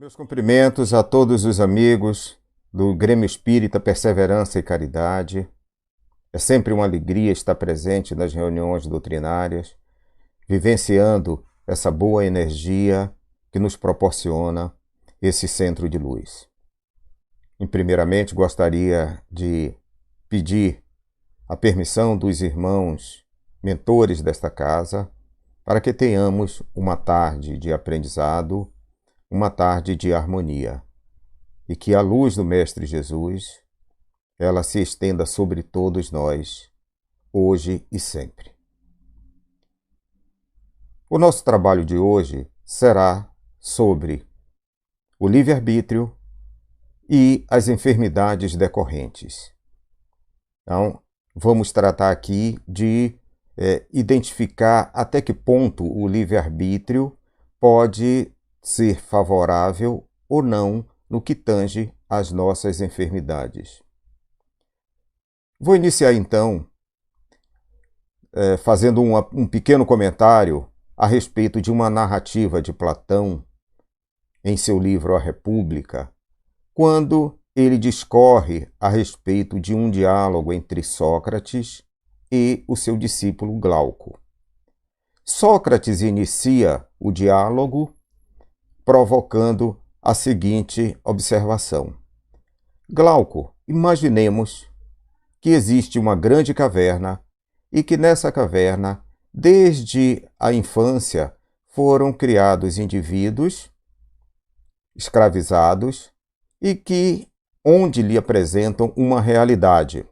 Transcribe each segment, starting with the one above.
Meus cumprimentos a todos os amigos do Grêmio Espírita Perseverança e Caridade. É sempre uma alegria estar presente nas reuniões doutrinárias, vivenciando essa boa energia que nos proporciona esse centro de luz. Primeiramente, gostaria de pedir a permissão dos irmãos mentores desta casa para que tenhamos uma tarde de aprendizado, uma tarde de harmonia, e que a luz do Mestre Jesus, ela se estenda sobre todos nós, hoje e sempre. O nosso trabalho de hoje será sobre o livre-arbítrio e as enfermidades decorrentes. Então, vamos tratar aqui de identificar até que ponto o livre-arbítrio pode ser favorável ou não no que tange às nossas enfermidades. Vou iniciar então fazendo um pequeno comentário a respeito de uma narrativa de Platão em seu livro A República, quando ele discorre a respeito de um diálogo entre Sócrates e o seu discípulo Glauco. Sócrates inicia o diálogo provocando a seguinte observação. Glauco, imaginemos que existe uma grande caverna e que nessa caverna, desde a infância, foram criados indivíduos escravizados e que onde lhe apresentam uma realidade.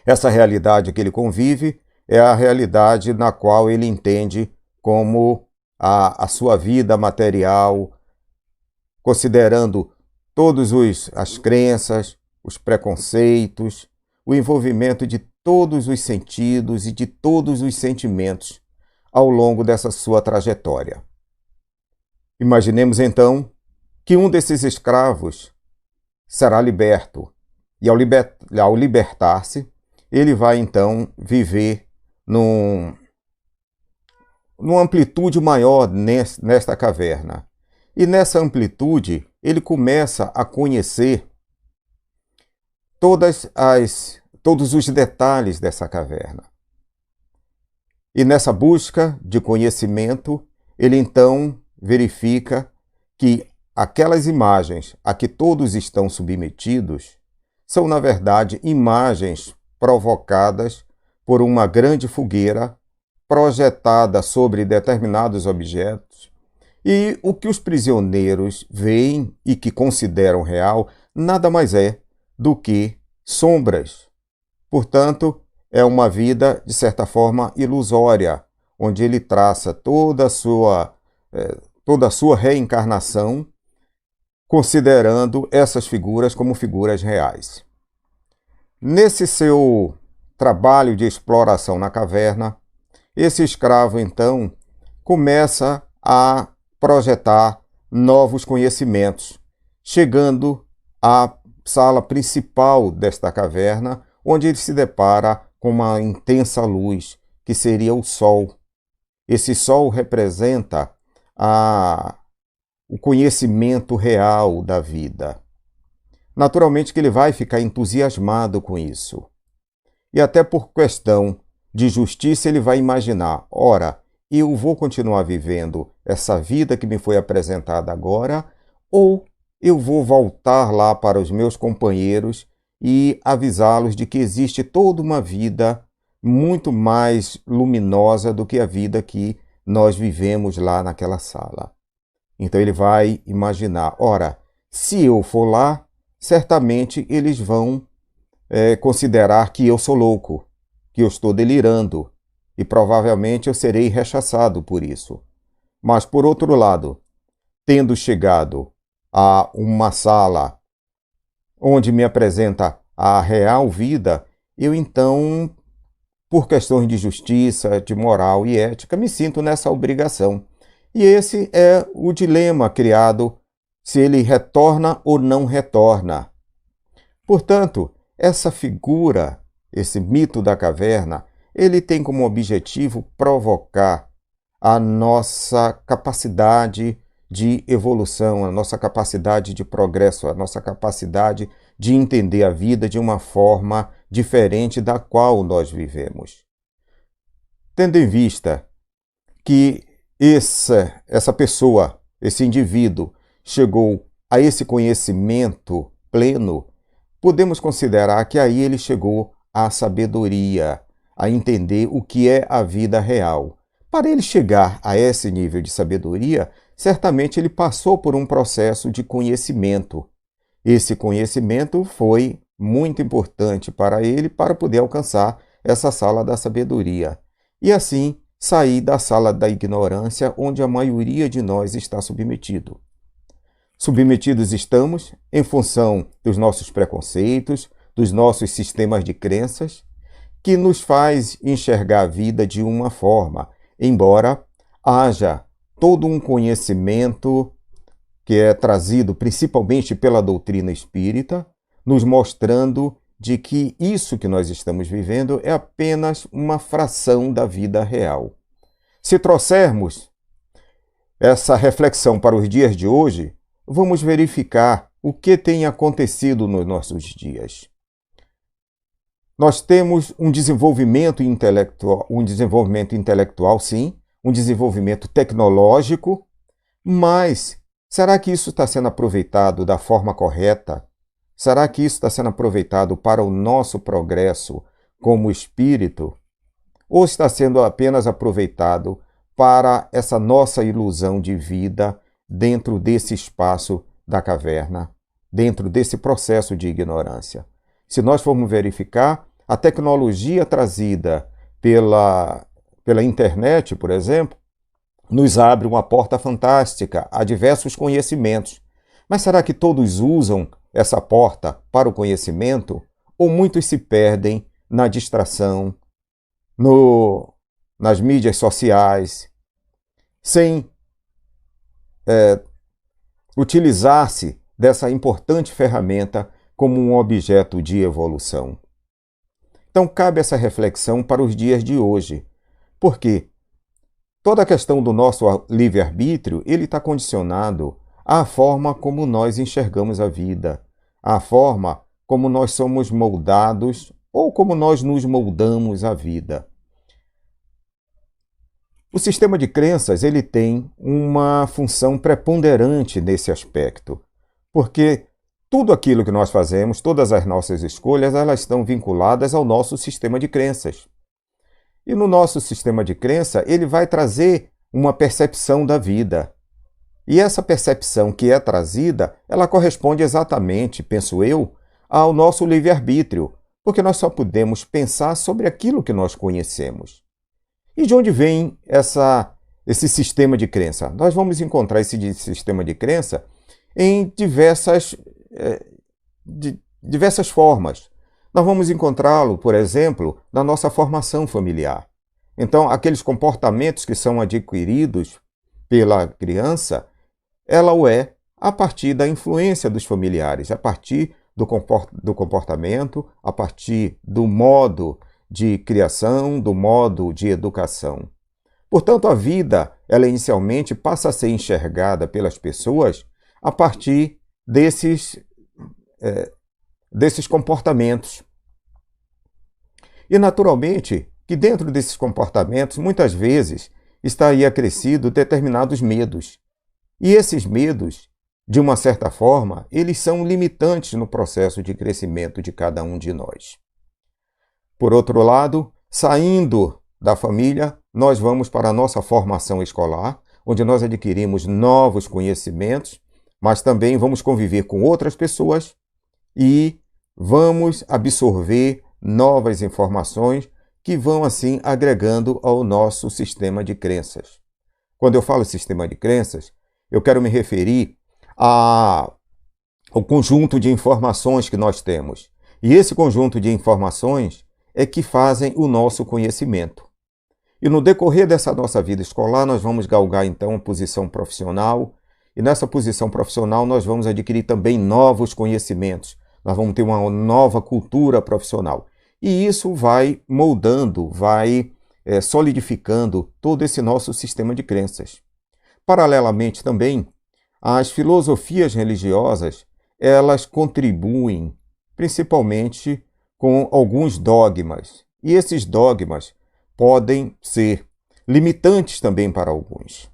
Essa realidade que ele convive é a realidade na qual ele entende como a sua vida material, considerando todas as crenças, os preconceitos, o envolvimento de todos os sentidos e de todos os sentimentos ao longo dessa sua trajetória. Imaginemos então que um desses escravos será liberto, e ao libertar-se, ele vai então viver numa amplitude maior nesta caverna. E nessa amplitude, ele começa a conhecer todos os detalhes dessa caverna. E nessa busca de conhecimento, ele então verifica que aquelas imagens a que todos estão submetidos são, na verdade, imagens provocadas por uma grande fogueira projetada sobre determinados objetos, e o que os prisioneiros veem e que consideram real nada mais é do que sombras. Portanto, é uma vida, de certa forma, ilusória, onde ele traça toda a sua reencarnação, considerando essas figuras como figuras reais. Nesse seu trabalho de exploração na caverna, esse escravo, então, começa a projetar novos conhecimentos, chegando à sala principal desta caverna, onde ele se depara com uma intensa luz, que seria o Sol. Esse Sol representa o conhecimento real da vida. Naturalmente que ele vai ficar entusiasmado com isso. E até por questão de justiça, ele vai imaginar, ora, eu vou continuar vivendo essa vida que me foi apresentada agora, ou eu vou voltar lá para os meus companheiros e avisá-los de que existe toda uma vida muito mais luminosa do que a vida que nós vivemos lá naquela sala. Então ele vai imaginar, ora, se eu for lá, certamente eles vão considerar que eu sou louco, que eu estou delirando, e provavelmente eu serei rechaçado por isso. Mas, por outro lado, tendo chegado a uma sala onde me apresenta a real vida, eu então, por questões de justiça, de moral e ética, me sinto nessa obrigação. E esse é o dilema criado, se ele retorna ou não retorna. Portanto, essa figura, esse mito da caverna, ele tem como objetivo provocar a nossa capacidade de evolução, a nossa capacidade de progresso, a nossa capacidade de entender a vida de uma forma diferente da qual nós vivemos. Tendo em vista que essa pessoa, esse indivíduo, chegou a esse conhecimento pleno, podemos considerar que aí ele chegou à sabedoria, a entender o que é a vida real. Para ele chegar a esse nível de sabedoria, certamente ele passou por um processo de conhecimento. Esse conhecimento foi muito importante para ele para poder alcançar essa sala da sabedoria. E assim, sair da sala da ignorância, onde a maioria de nós está submetido. Submetidos estamos em função dos nossos preconceitos, dos nossos sistemas de crenças, que nos faz enxergar a vida de uma forma, embora haja todo um conhecimento que é trazido principalmente pela doutrina espírita, nos mostrando de que isso que nós estamos vivendo é apenas uma fração da vida real. Se trouxermos essa reflexão para os dias de hoje, vamos verificar o que tem acontecido nos nossos dias. Nós temos um desenvolvimento intelectual, sim, um desenvolvimento tecnológico, mas será que isso está sendo aproveitado da forma correta? Será que isso está sendo aproveitado para o nosso progresso como espírito? Ou está sendo apenas aproveitado para essa nossa ilusão de vida dentro desse espaço da caverna, dentro desse processo de ignorância? Se nós formos verificar, a tecnologia trazida pela internet, por exemplo, nos abre uma porta fantástica a diversos conhecimentos. Mas será que todos usam essa porta para o conhecimento? Ou muitos se perdem na distração, nas mídias sociais, sem utilizar-se dessa importante ferramenta como um objeto de evolução? Então, cabe essa reflexão para os dias de hoje, porque toda a questão do nosso livre-arbítrio, ele está condicionado à forma como nós enxergamos a vida, à forma como nós somos moldados ou como nós nos moldamos a vida. O sistema de crenças, ele tem uma função preponderante nesse aspecto, porque tudo aquilo que nós fazemos, todas as nossas escolhas, elas estão vinculadas ao nosso sistema de crenças. E no nosso sistema de crença, ele vai trazer uma percepção da vida. E essa percepção que é trazida, ela corresponde exatamente, penso eu, ao nosso livre-arbítrio, porque nós só podemos pensar sobre aquilo que nós conhecemos. E de onde vem esse sistema de crença? Nós vamos encontrar esse sistema de crença em diversas formas. Nós vamos encontrá-lo, por exemplo, na nossa formação familiar. Então, aqueles comportamentos que são adquiridos pela criança, ela o é a partir da influência dos familiares, a partir do comportamento, a partir do modo de criação, do modo de educação. Portanto, a vida, ela inicialmente passa a ser enxergada pelas pessoas a partir desses comportamentos. E, naturalmente, que dentro desses comportamentos, muitas vezes, está aí acrescido determinados medos. E esses medos, de uma certa forma, eles são limitantes no processo de crescimento de cada um de nós. Por outro lado, saindo da família, nós vamos para a nossa formação escolar, onde nós adquirimos novos conhecimentos, mas também vamos conviver com outras pessoas e vamos absorver novas informações que vão, assim, agregando ao nosso sistema de crenças. Quando eu falo sistema de crenças, eu quero me referir ao conjunto de informações que nós temos. E esse conjunto de informações é que fazem o nosso conhecimento. E no decorrer dessa nossa vida escolar, nós vamos galgar, então, a posição profissional. E nessa posição profissional, nós vamos adquirir também novos conhecimentos. Nós vamos ter uma nova cultura profissional. E isso vai moldando, vai solidificando todo esse nosso sistema de crenças. Paralelamente também, as filosofias religiosas, elas contribuem principalmente com alguns dogmas. E esses dogmas podem ser limitantes também para alguns.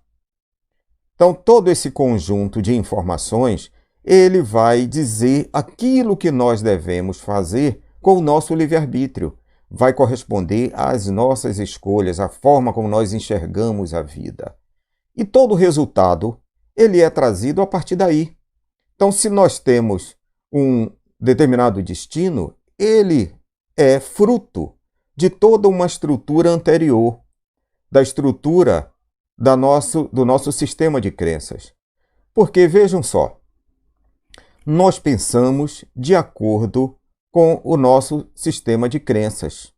Então, todo esse conjunto de informações, ele vai dizer aquilo que nós devemos fazer com o nosso livre-arbítrio. Vai corresponder às nossas escolhas, à forma como nós enxergamos a vida. E todo o resultado, ele é trazido a partir daí. Então, se nós temos um determinado destino, ele é fruto de toda uma estrutura anterior, da estrutura do nosso sistema de crenças. Porque, vejam só, nós pensamos de acordo com o nosso sistema de crenças.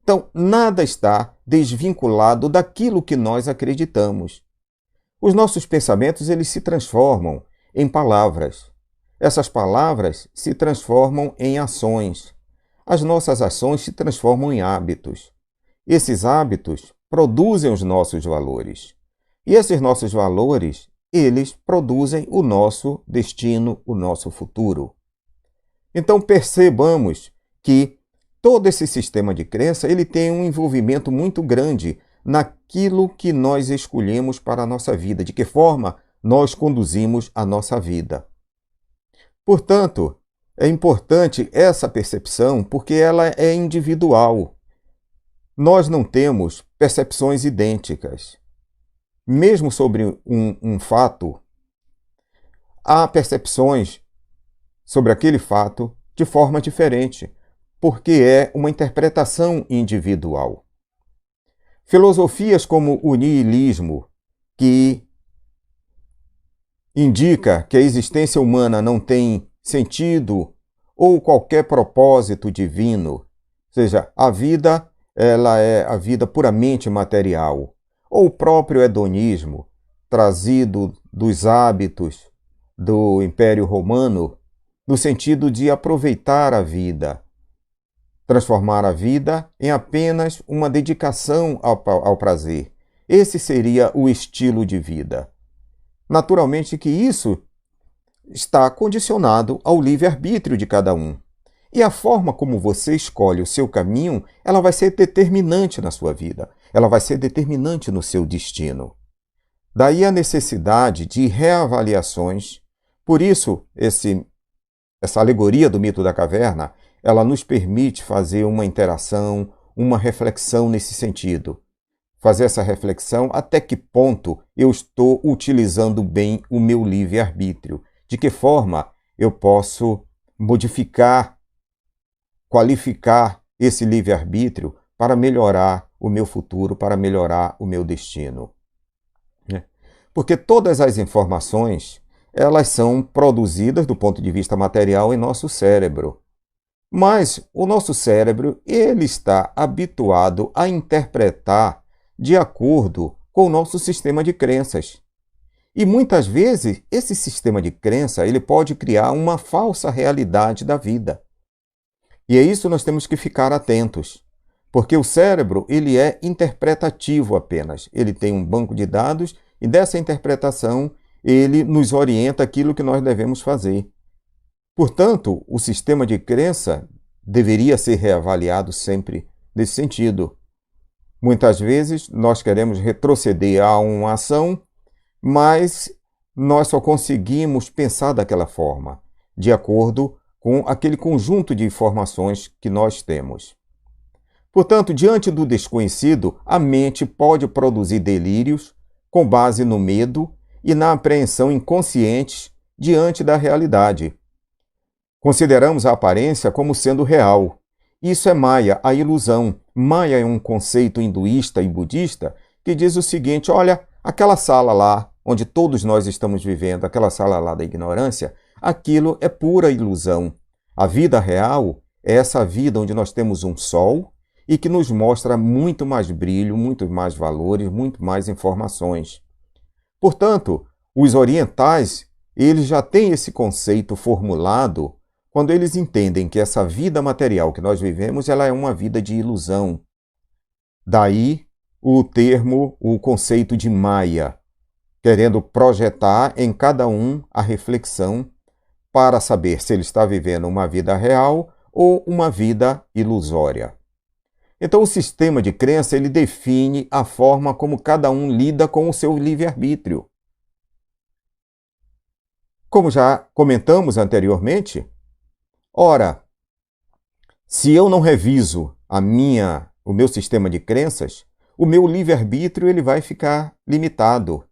Então, nada está desvinculado daquilo que nós acreditamos. Os nossos pensamentos, eles se transformam em palavras. Essas palavras se transformam em ações. As nossas ações se transformam em hábitos. Esses hábitos produzem os nossos valores. E esses nossos valores, eles produzem o nosso destino, o nosso futuro. Então percebamos que todo esse sistema de crença, ele tem um envolvimento muito grande naquilo que nós escolhemos para a nossa vida, de que forma nós conduzimos a nossa vida. Portanto, é importante essa percepção porque ela é individual. Nós não temos percepções idênticas. Mesmo sobre um fato, há percepções sobre aquele fato de forma diferente, porque é uma interpretação individual. Filosofias como o niilismo, que indica que a existência humana não tem sentido ou qualquer propósito divino, ou seja, a vida ela é a vida puramente material, ou o próprio hedonismo, trazido dos hábitos do Império Romano, no sentido de aproveitar a vida, transformar a vida em apenas uma dedicação ao prazer. Esse seria o estilo de vida. Naturalmente que isso está condicionado ao livre-arbítrio de cada um. E a forma como você escolhe o seu caminho, ela vai ser determinante na sua vida. Ela vai ser determinante no seu destino. Daí a necessidade de reavaliações. Por isso, essa alegoria do mito da caverna, ela nos permite fazer uma interação, uma reflexão nesse sentido. Fazer essa reflexão até que ponto eu estou utilizando bem o meu livre-arbítrio. De que forma eu posso modificar, qualificar esse livre-arbítrio para melhorar o meu futuro, para melhorar o meu destino. Porque todas as informações, elas são produzidas do ponto de vista material em nosso cérebro. Mas o nosso cérebro, ele está habituado a interpretar de acordo com o nosso sistema de crenças. E muitas vezes, esse sistema de crença, ele pode criar uma falsa realidade da vida. E é isso que nós temos que ficar atentos. Porque o cérebro, ele é interpretativo apenas. Ele tem um banco de dados e dessa interpretação, ele nos orienta aquilo que nós devemos fazer. Portanto, o sistema de crença deveria ser reavaliado sempre nesse sentido. Muitas vezes, nós queremos retroceder a uma ação, mas nós só conseguimos pensar daquela forma, de acordo com aquele conjunto de informações que nós temos. Portanto, diante do desconhecido, a mente pode produzir delírios com base no medo e na apreensão inconscientes diante da realidade. Consideramos a aparência como sendo real. Isso é Maya, a ilusão. Maya é um conceito hinduísta e budista que diz o seguinte: olha, aquela sala lá, onde todos nós estamos vivendo, aquela sala lá da ignorância, aquilo é pura ilusão. A vida real é essa vida onde nós temos um sol e que nos mostra muito mais brilho, muito mais valores, muito mais informações. Portanto, os orientais, eles já têm esse conceito formulado quando eles entendem que essa vida material que nós vivemos, ela é uma vida de ilusão. Daí o termo, o conceito de Maya, querendo projetar em cada um a reflexão para saber se ele está vivendo uma vida real ou uma vida ilusória. Então, o sistema de crença ele define a forma como cada um lida com o seu livre-arbítrio. Como já comentamos anteriormente, ora, se eu não reviso o meu sistema de crenças, o meu livre-arbítrio ele vai ficar limitado.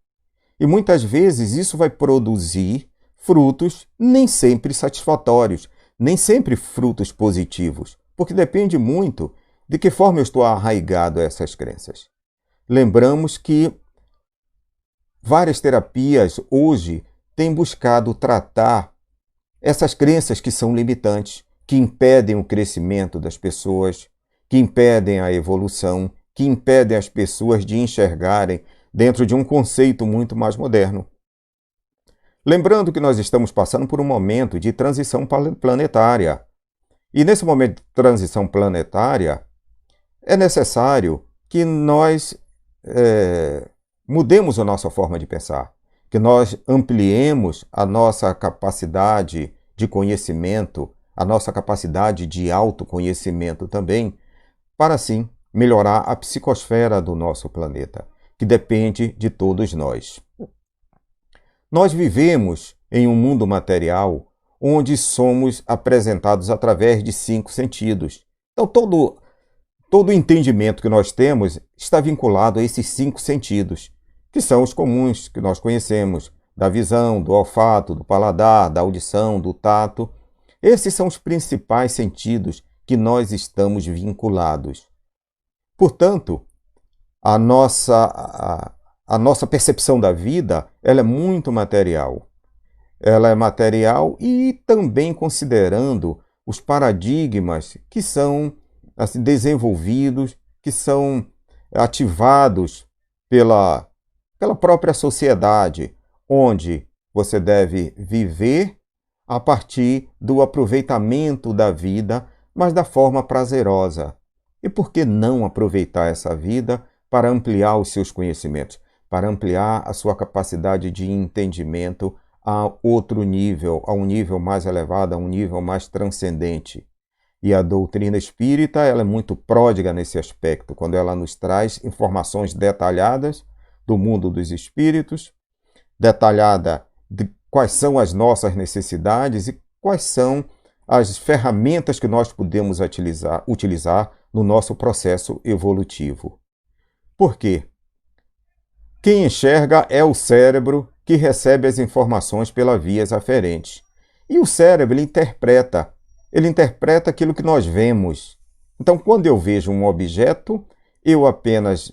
E muitas vezes isso vai produzir frutos nem sempre satisfatórios, nem sempre frutos positivos, porque depende muito de que forma eu estou arraigado a essas crenças. Lembramos que várias terapias hoje têm buscado tratar essas crenças que são limitantes, que impedem o crescimento das pessoas, que impedem a evolução, que impedem as pessoas de enxergarem dentro de um conceito muito mais moderno. Lembrando que nós estamos passando por um momento de transição planetária. E nesse momento de transição planetária, é necessário que nós mudemos a nossa forma de pensar, que nós ampliemos a nossa capacidade de conhecimento, a nossa capacidade de autoconhecimento também, para assim melhorar a psicosfera do nosso planeta, que depende de todos nós. Nós vivemos em um mundo material onde somos apresentados através de 5 sentidos. Então, todo o entendimento que nós temos está vinculado a esses 5 sentidos, que são os comuns que nós conhecemos, da visão, do olfato, do paladar, da audição, do tato. Esses são os principais sentidos que nós estamos vinculados. Portanto, a nossa percepção da vida ela é muito material. Ela é material e também considerando os paradigmas que são assim, desenvolvidos, que são ativados pela própria sociedade, onde você deve viver a partir do aproveitamento da vida, mas da forma prazerosa. E por que não aproveitar essa vida para ampliar os seus conhecimentos, para ampliar a sua capacidade de entendimento a outro nível, a um nível mais elevado, a um nível mais transcendente? E a doutrina espírita ela é muito pródiga nesse aspecto, quando ela nos traz informações detalhadas do mundo dos espíritos, detalhada de quais são as nossas necessidades e quais são as ferramentas que nós podemos utilizar no nosso processo evolutivo. Por quê? Quem enxerga é o cérebro que recebe as informações pelas vias aferentes. E o cérebro ele interpreta aquilo que nós vemos. Então, quando eu vejo um objeto, eu apenas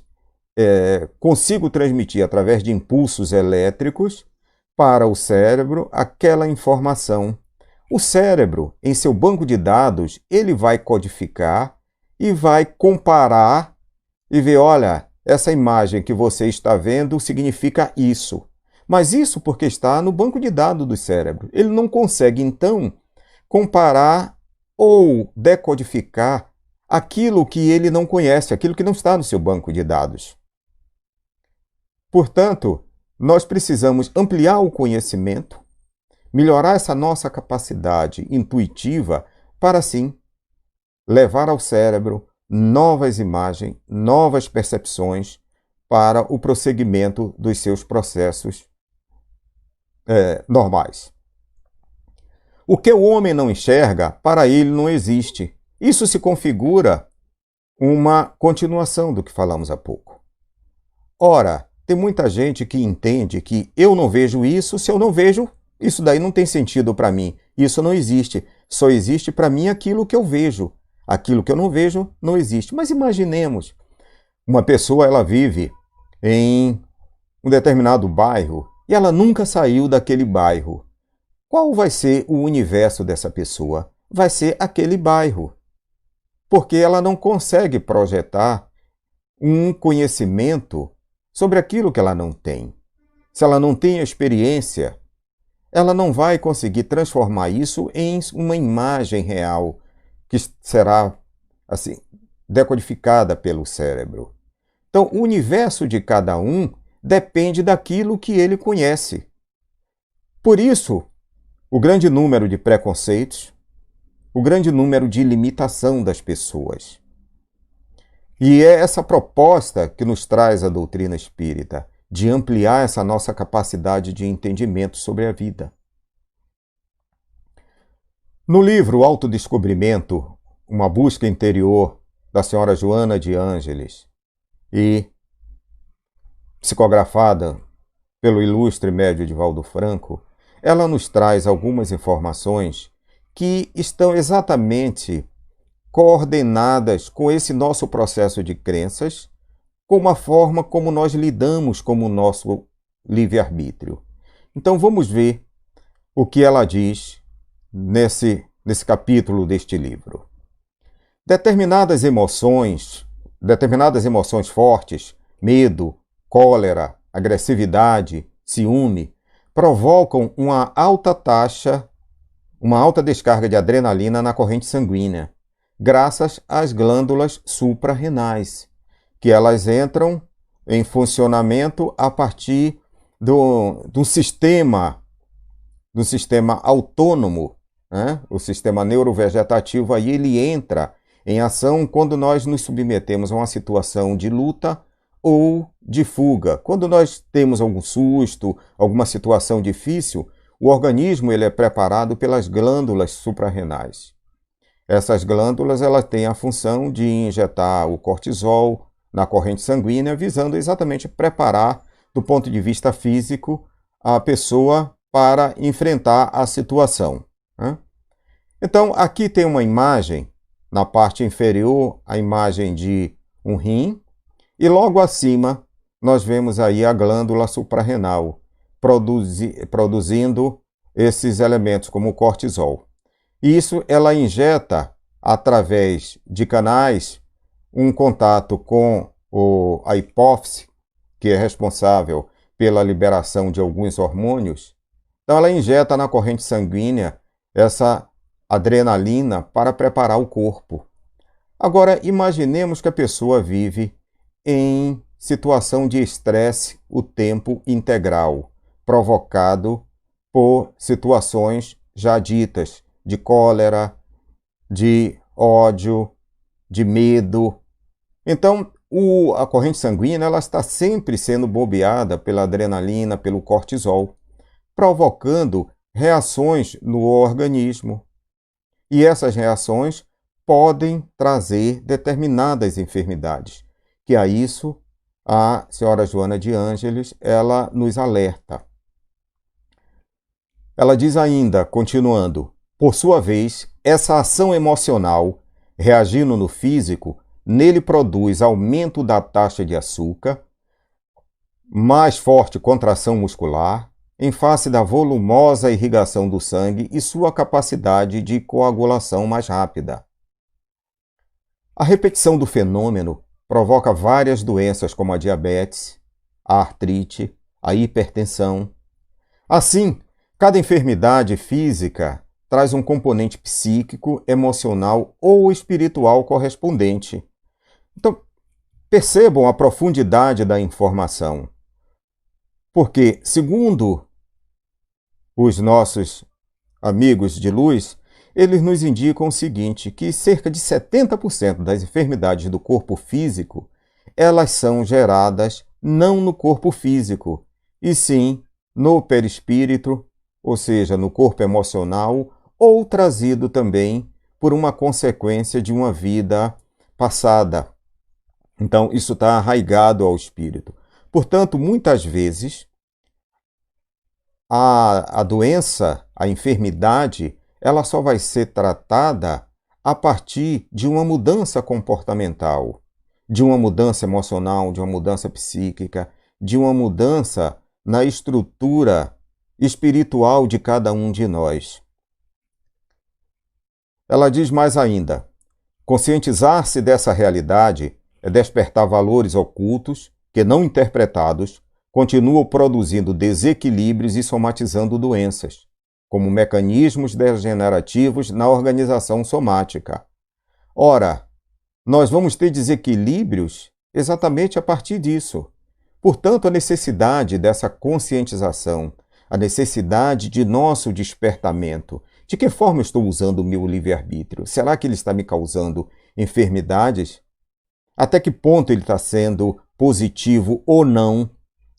consigo transmitir através de impulsos elétricos para o cérebro aquela informação. O cérebro, em seu banco de dados, ele vai codificar e vai comparar e ver, olha, essa imagem que você está vendo significa isso. Mas isso porque está no banco de dados do cérebro. Ele não consegue, então, comparar ou decodificar aquilo que ele não conhece, aquilo que não está no seu banco de dados. Portanto, nós precisamos ampliar o conhecimento, melhorar essa nossa capacidade intuitiva para, assim, levar ao cérebro novas imagens, novas percepções para o prosseguimento dos seus processos normais. O que o homem não enxerga, para ele não existe. Isso se configura uma continuação do que falamos há pouco. Ora, tem muita gente que entende que eu não vejo isso, se eu não vejo, isso daí não tem sentido para mim. Isso não existe. Só existe para mim aquilo que eu vejo. Aquilo que eu não vejo não existe. Mas imaginemos, uma pessoa ela vive em um determinado bairro e ela nunca saiu daquele bairro. Qual vai ser o universo dessa pessoa? Vai ser aquele bairro. Porque ela não consegue projetar um conhecimento sobre aquilo que ela não tem. Se ela não tem a experiência, ela não vai conseguir transformar isso em uma imagem real que será assim decodificada pelo cérebro. Então, o universo de cada um depende daquilo que ele conhece. Por isso, o grande número de preconceitos, o grande número de limitação das pessoas. E é essa proposta que nos traz a doutrina espírita, de ampliar essa nossa capacidade de entendimento sobre a vida. No livro Autodescobrimento, uma busca interior, da senhora Joana de Ângeles, e psicografada pelo ilustre médio Divaldo Franco, ela nos traz algumas informações que estão exatamente coordenadas com esse nosso processo de crenças, com a forma como nós lidamos com o nosso livre-arbítrio. Então vamos ver o que ela diz nesse capítulo deste livro. Determinadas emoções fortes, medo, cólera, agressividade, ciúme, provocam uma alta descarga de adrenalina na corrente sanguínea, graças às glândulas suprarrenais, que elas entram em funcionamento a partir do sistema autônomo, né? O sistema neurovegetativo, aí ele entra em ação quando nós nos submetemos a uma situação de luta ou de fuga. Quando nós temos algum susto, alguma situação difícil, o organismo ele é preparado pelas glândulas suprarrenais. Essas glândulas elas têm a função de injetar o cortisol na corrente sanguínea, visando exatamente preparar, do ponto de vista físico, a pessoa para enfrentar a situação, né? Então, aqui tem uma imagem, na parte inferior, a imagem de um rim, e logo acima nós vemos aí a glândula suprarrenal produzindo esses elementos como o cortisol. Isso ela injeta através de canais um contato com a hipófise, que é responsável pela liberação de alguns hormônios. Então ela injeta na corrente sanguínea essa adrenalina para preparar o corpo. Agora imaginemos que a pessoa vive em situação de estresse o tempo integral, provocado por situações já ditas de cólera, de ódio, de medo. Então, a corrente sanguínea ela está sempre sendo bombeada pela adrenalina, pelo cortisol, provocando reações no organismo. E essas reações podem trazer determinadas enfermidades, que a isso a senhora Joana de Ângeles ela nos alerta. Ela diz ainda, continuando, por sua vez, essa ação emocional, reagindo no físico, nele produz aumento da taxa de açúcar, mais forte contração muscular, em face da volumosa irrigação do sangue e sua capacidade de coagulação mais rápida. A repetição do fenômeno provoca várias doenças como a diabetes, a artrite, a hipertensão. Assim, cada enfermidade física traz um componente psíquico, emocional ou espiritual correspondente. Então, percebam a profundidade da informação. Porque, segundo os nossos amigos de luz, eles nos indicam o seguinte, que cerca de 70% das enfermidades do corpo físico, elas são geradas não no corpo físico, e sim no perispírito, ou seja, no corpo emocional, ou trazido também por uma consequência de uma vida passada. Então, isso está arraigado ao espírito. Portanto, muitas vezes, a doença, a enfermidade, ela só vai ser tratada a partir de uma mudança comportamental, de uma mudança emocional, de uma mudança psíquica, de uma mudança na estrutura espiritual de cada um de nós. Ela diz mais ainda, conscientizar-se dessa realidade é despertar valores ocultos que, não interpretados, continuam produzindo desequilíbrios e somatizando doenças, como mecanismos degenerativos na organização somática. Ora, nós vamos ter desequilíbrios exatamente a partir disso, Portanto, a necessidade dessa conscientização, a necessidade de nosso despertamento. De que forma eu estou usando o meu livre-arbítrio? Será que ele está me causando enfermidades? Até que ponto ele está sendo positivo ou não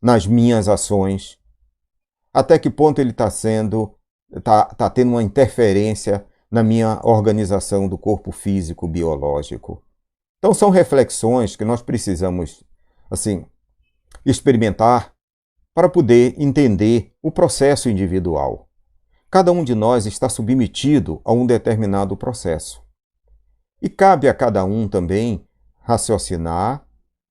nas minhas ações? Até que ponto ele está tendo uma interferência na minha organização do corpo físico biológico? Então são reflexões que nós precisamos, assim, experimentar para poder entender o processo individual. Cada um de nós está submetido a um determinado processo. E cabe a cada um também raciocinar,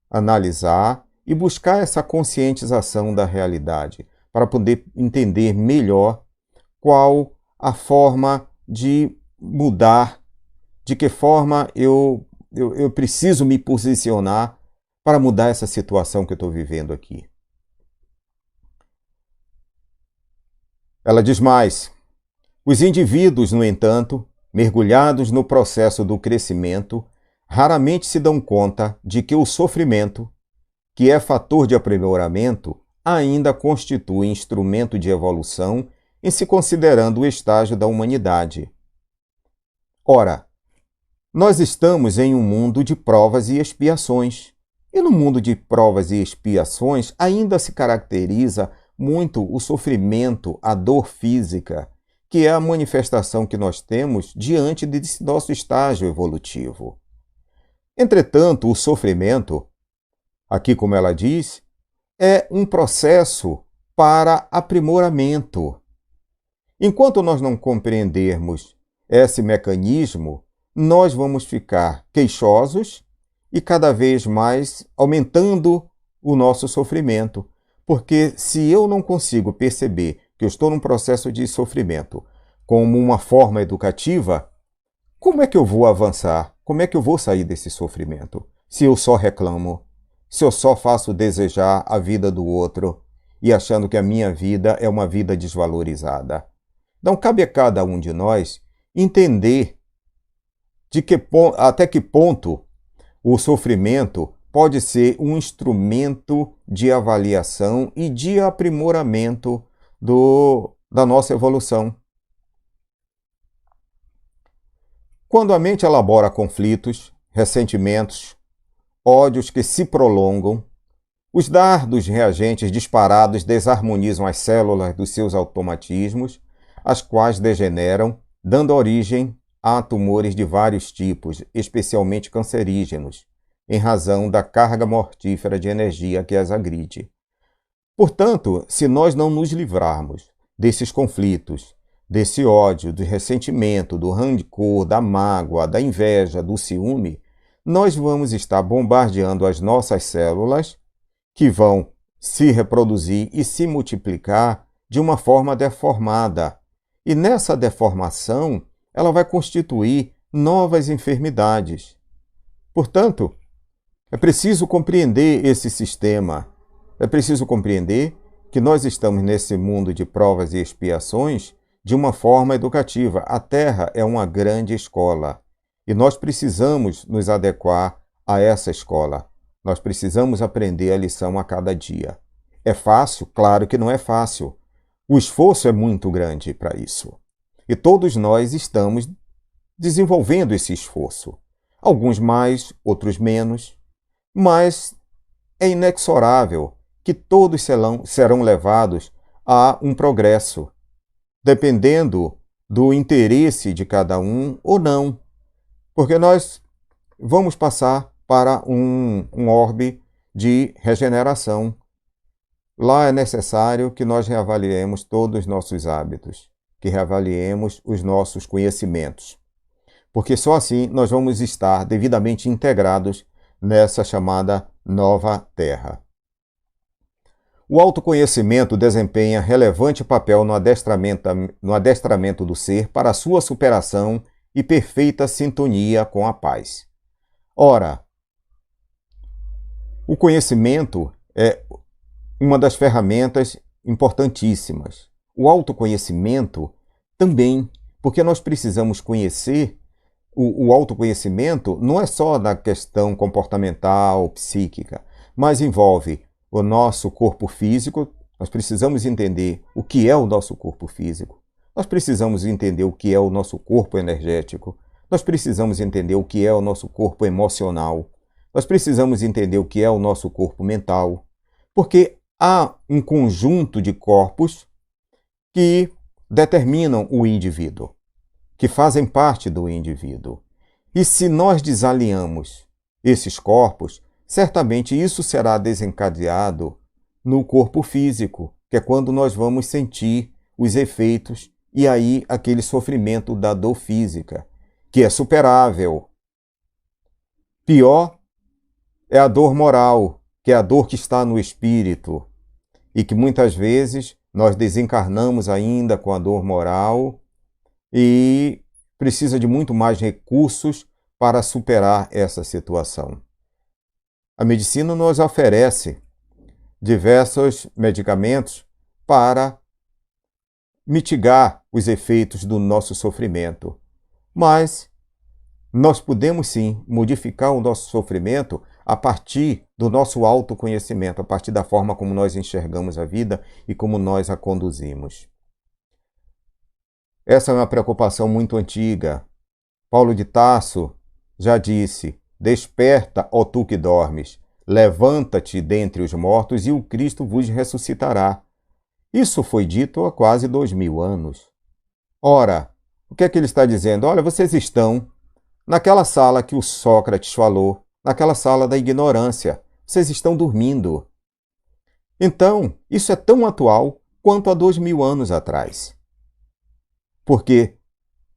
analisar e buscar essa conscientização da realidade, para poder entender melhor qual a forma de mudar, de que forma eu preciso me posicionar para mudar essa situação que eu estou vivendo aqui. Ela diz mais: os indivíduos, no entanto, mergulhados no processo do crescimento, raramente se dão conta de que o sofrimento, que é fator de aprimoramento, ainda constitui instrumento de evolução em se considerando o estágio da humanidade. Ora, nós estamos em um mundo de provas e expiações. E no mundo de provas e expiações ainda se caracteriza muito o sofrimento, a dor física, que é a manifestação que nós temos diante desse nosso estágio evolutivo. Entretanto, o sofrimento, aqui como ela diz, é um processo para aprimoramento. Enquanto nós não compreendermos esse mecanismo, nós vamos ficar queixosos e cada vez mais aumentando o nosso sofrimento. Porque se eu não consigo perceber que eu estou num processo de sofrimento como uma forma educativa, como é que eu vou avançar? Como é que eu vou sair desse sofrimento? Se eu só reclamo, se eu só faço desejar a vida do outro e achando que a minha vida é uma vida desvalorizada. Então, cabe a cada um de nós entender até que ponto o sofrimento pode ser um instrumento de avaliação e de aprimoramento da nossa evolução. Quando a mente elabora conflitos, ressentimentos, ódios que se prolongam, os dardos reagentes disparados desarmonizam as células dos seus automatismos, as quais degeneram, dando origem a tumores de vários tipos, especialmente cancerígenos, em razão da carga mortífera de energia que as agride. Portanto, se nós não nos livrarmos desses conflitos, desse ódio, do ressentimento, do rancor, da mágoa, da inveja, do ciúme, nós vamos estar bombardeando as nossas células, que vão se reproduzir e se multiplicar de uma forma deformada. E nessa deformação, ela vai constituir novas enfermidades. Portanto, é preciso compreender esse sistema. É preciso compreender que nós estamos nesse mundo de provas e expiações de uma forma educativa. A Terra é uma grande escola e nós precisamos nos adequar a essa escola. Nós precisamos aprender a lição a cada dia. É fácil? Claro que não é fácil. O esforço é muito grande para isso. E todos nós estamos desenvolvendo esse esforço. Alguns mais, outros menos. Mas é inexorável que todos serão levados a um progresso, dependendo do interesse de cada um ou não. Porque nós vamos passar para um orbe de regeneração. Lá é necessário que nós reavaliemos todos os nossos hábitos, que reavaliemos os nossos conhecimentos. Porque só assim nós vamos estar devidamente integrados nessa chamada nova Terra. O autoconhecimento desempenha relevante papel no adestramento do ser para a sua superação e perfeita sintonia com a paz. Ora, o conhecimento é uma das ferramentas importantíssimas. O autoconhecimento também, porque nós precisamos conhecer. O autoconhecimento não é só na questão comportamental, psíquica, mas envolve o nosso corpo físico, nós precisamos entender o que é o nosso corpo físico. Nós precisamos entender o que é o nosso corpo energético. Nós precisamos entender o que é o nosso corpo emocional. Nós precisamos entender o que é o nosso corpo mental. Porque há um conjunto de corpos que determinam o indivíduo, que fazem parte do indivíduo. E se nós desalinhamos esses corpos, certamente isso será desencadeado no corpo físico, que é quando nós vamos sentir os efeitos e aí aquele sofrimento da dor física, que é superável. Pior é a dor moral, que é a dor que está no espírito, e que muitas vezes nós desencarnamos ainda com a dor moral e precisa de muito mais recursos para superar essa situação. A medicina nos oferece diversos medicamentos para mitigar os efeitos do nosso sofrimento, mas nós podemos sim modificar o nosso sofrimento a partir do nosso autoconhecimento, a partir da forma como nós enxergamos a vida e como nós a conduzimos. Essa é uma preocupação muito antiga. Paulo de Tarso já disse: desperta, ó tu que dormes, levanta-te dentre os mortos e o Cristo vos ressuscitará. Isso foi dito há quase 2000 anos. Ora, o que é que ele está dizendo? Olha, vocês estão naquela sala que o Sócrates falou, naquela sala da ignorância. Vocês estão dormindo. Então, isso é tão atual quanto há 2000 anos atrás. Porque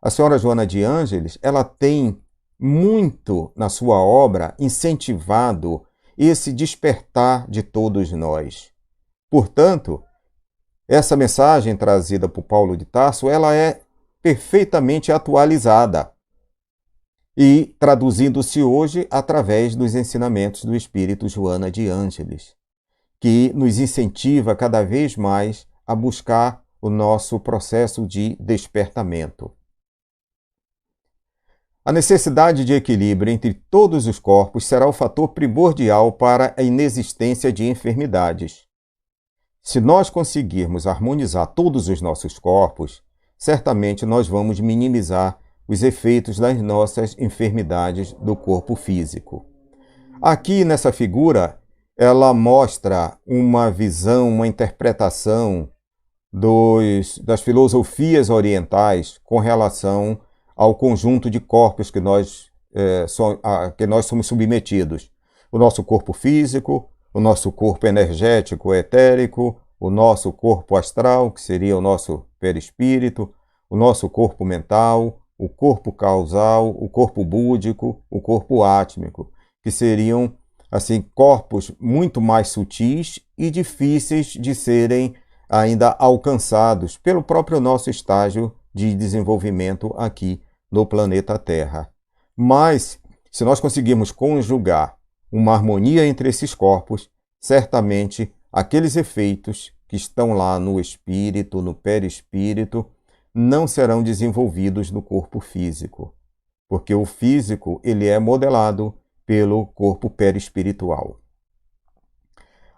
a senhora Joana de Ângeles, ela tem muito na sua obra incentivado esse despertar de todos nós. Portanto, essa mensagem trazida por Paulo de Tarso, ela é perfeitamente atualizada e traduzindo-se hoje através dos ensinamentos do Espírito Joana de Ângeles, que nos incentiva cada vez mais a buscar o nosso processo de despertamento. A necessidade de equilíbrio entre todos os corpos será o fator primordial para a inexistência de enfermidades. Se nós conseguirmos harmonizar todos os nossos corpos, certamente nós vamos minimizar os efeitos das nossas enfermidades do corpo físico. Aqui nessa figura, ela mostra uma visão, uma interpretação das filosofias orientais com relação ao conjunto de corpos que nós somos submetidos. O nosso corpo físico, o nosso corpo energético etérico, o nosso corpo astral, que seria o nosso perispírito, o nosso corpo mental, o corpo causal, o corpo búdico, o corpo átmico, que seriam assim corpos muito mais sutis e difíceis de serem ainda alcançados pelo próprio nosso estágio de desenvolvimento aqui no planeta Terra. Mas, se nós conseguirmos conjugar uma harmonia entre esses corpos, certamente aqueles efeitos que estão lá no espírito, no perispírito, não serão desenvolvidos no corpo físico, porque o físico ele é modelado pelo corpo perispiritual.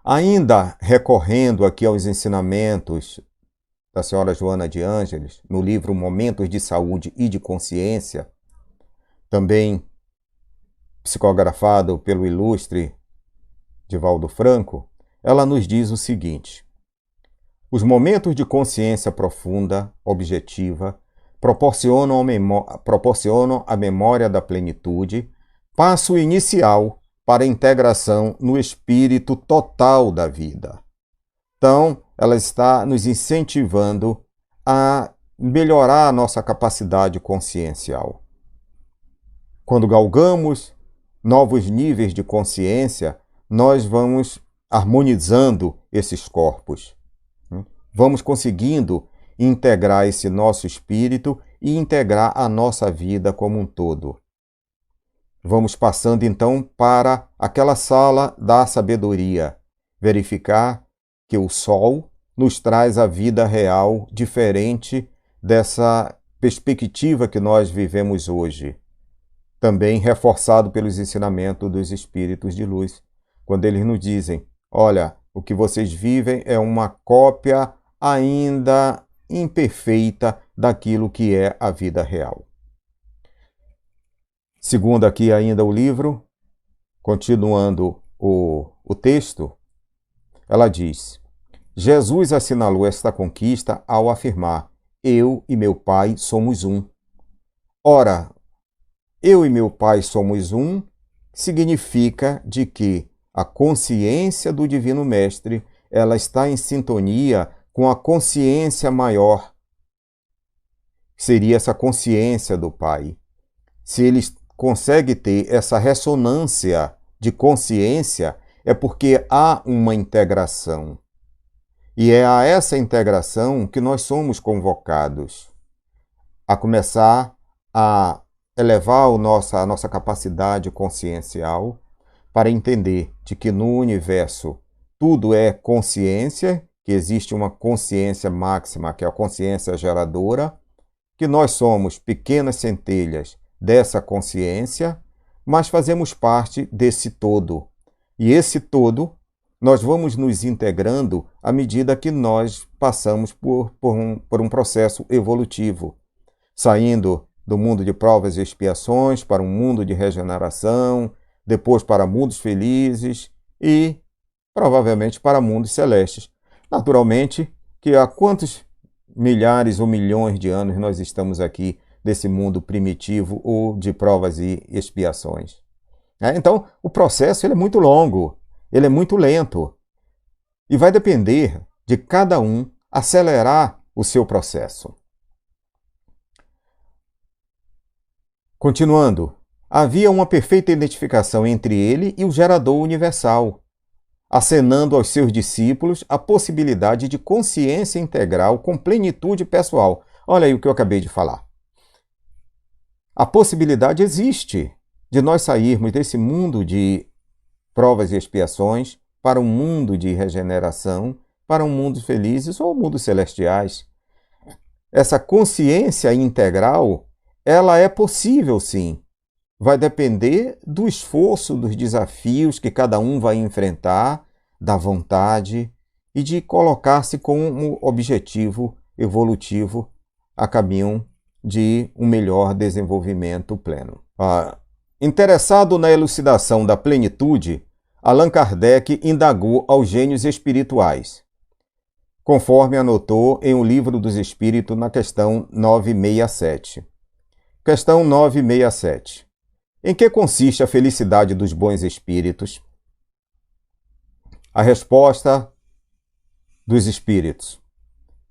Ainda recorrendo aqui aos ensinamentos da senhora Joana de Ângeles, no livro Momentos de Saúde e de Consciência, também psicografado pelo ilustre Divaldo Franco, ela nos diz o seguinte: os momentos de consciência profunda, objetiva, proporcionam a memória da plenitude, passo inicial para a integração no espírito total da vida. Então, ela está nos incentivando a melhorar a nossa capacidade consciencial. Quando galgamos novos níveis de consciência, nós vamos harmonizando esses corpos. Vamos conseguindo integrar esse nosso espírito e integrar a nossa vida como um todo. Vamos passando então para aquela sala da sabedoria, verificar que o Sol nos traz a vida real diferente dessa perspectiva que nós vivemos hoje. Também reforçado pelos ensinamentos dos espíritos de luz, quando eles nos dizem: olha, O que vocês vivem é uma cópia ainda imperfeita daquilo que é a vida real. Segundo aqui ainda o livro, continuando o texto, ela diz: Jesus assinalou esta conquista ao afirmar: eu e meu Pai somos um. Ora, eu e meu Pai somos um significa de que a consciência do Divino Mestre, ela está em sintonia com a consciência maior, que seria essa consciência do Pai. Se ele consegue ter essa ressonância de consciência, é porque há uma integração. E é a essa integração que nós somos convocados a começar a elevar a nossa capacidade consciencial para entender de que no universo tudo é consciência, que existe uma consciência máxima, que é a consciência geradora, que nós somos pequenas centelhas dessa consciência, mas fazemos parte desse todo. E esse todo, nós vamos nos integrando à medida que nós passamos por um processo evolutivo, saindo do mundo de provas e expiações para um mundo de regeneração, depois para mundos felizes e, provavelmente, para mundos celestes. Naturalmente, que há quantos milhares ou milhões de anos nós estamos aqui desse mundo primitivo ou de provas e expiações. Então, o processo ele é muito longo, ele é muito lento e vai depender de cada um acelerar o seu processo. Continuando, havia uma perfeita identificação entre ele e o gerador universal, acenando aos seus discípulos a possibilidade de consciência integral com plenitude pessoal. Olha aí o que eu acabei de falar. A possibilidade existe de nós sairmos desse mundo de provas e expiações para um mundo de regeneração, para um mundo felizes ou mundos celestiais. Essa consciência integral, ela é possível sim. Vai depender do esforço, dos desafios que cada um vai enfrentar, da vontade e de colocar-se como objetivo evolutivo a caminho de um melhor desenvolvimento pleno. Interessado na elucidação da plenitude, Allan Kardec indagou aos gênios espirituais, conforme anotou em O Livro dos Espíritos na questão 967. Questão 967. Em que consiste a felicidade dos bons espíritos? A resposta dos espíritos: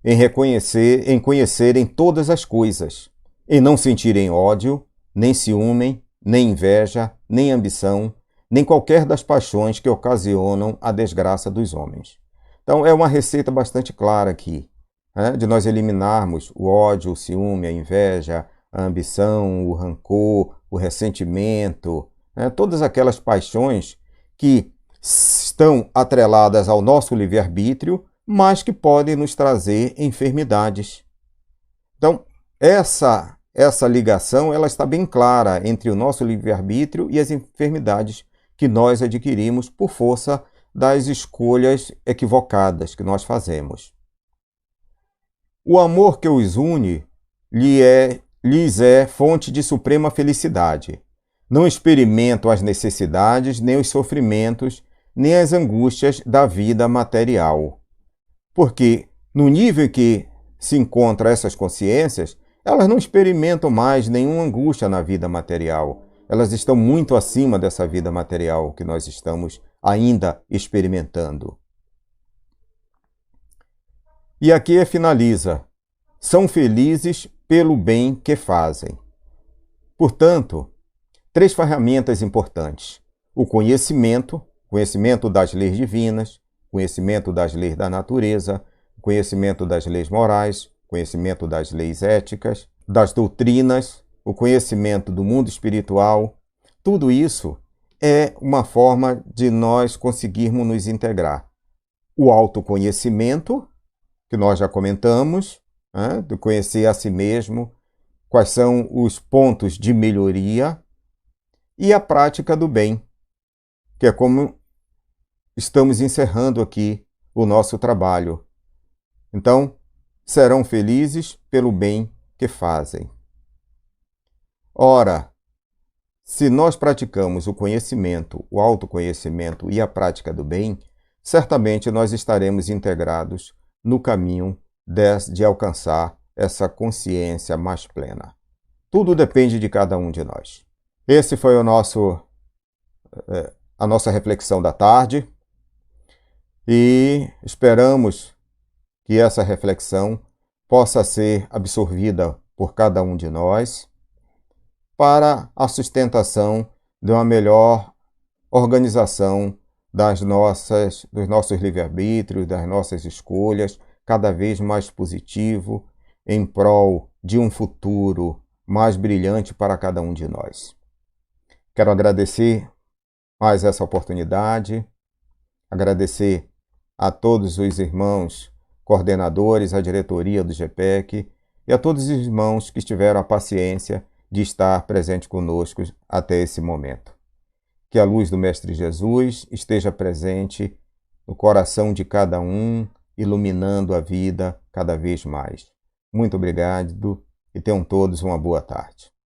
em conhecerem todas as coisas, em não sentirem ódio, nem ciúme, nem inveja, nem ambição, nem qualquer das paixões que ocasionam a desgraça dos homens. Então, é uma receita bastante clara aqui, de nós eliminarmos o ódio, o ciúme, a inveja, a ambição, o rancor, o ressentimento, todas aquelas paixões que estão atreladas ao nosso livre-arbítrio, mas que podem nos trazer enfermidades. Então, essa ligação ela está bem clara entre o nosso livre-arbítrio e as enfermidades que nós adquirimos por força das escolhas equivocadas que nós fazemos. O amor que os une lhes é fonte de suprema felicidade. Não experimentam as necessidades, nem os sofrimentos, nem as angústias da vida material. Porque, no nível em que se encontram essas consciências, elas não experimentam mais nenhuma angústia na vida material. Elas estão muito acima dessa vida material que nós estamos ainda experimentando. E aqui finaliza: são felizes pelo bem que fazem. Portanto, 3 ferramentas importantes: o conhecimento das leis divinas, conhecimento das leis da natureza, conhecimento das leis morais, conhecimento das leis éticas, das doutrinas, o conhecimento do mundo espiritual. Tudo isso é uma forma de nós conseguirmos nos integrar. O autoconhecimento, que nós já comentamos, de conhecer a si mesmo, quais são os pontos de melhoria, e a prática do bem, que é como estamos encerrando aqui o nosso trabalho. Então, serão felizes pelo bem que fazem. Ora, se nós praticamos o conhecimento, o autoconhecimento e a prática do bem, certamente nós estaremos integrados no caminho de alcançar essa consciência mais plena. Tudo depende de cada um de nós. Esse foi a nossa reflexão da tarde e esperamos que essa reflexão possa ser absorvida por cada um de nós para a sustentação de uma melhor organização dos nossos livre-arbítrios, das nossas escolhas, cada vez mais positivo, em prol de um futuro mais brilhante para cada um de nós. Quero agradecer mais essa oportunidade, agradecer a todos os irmãos coordenadores, a diretoria do GPEC e a todos os irmãos que tiveram a paciência de estar presente conosco até esse momento. Que a luz do Mestre Jesus esteja presente no coração de cada um, iluminando a vida cada vez mais. Muito obrigado e tenham todos uma boa tarde.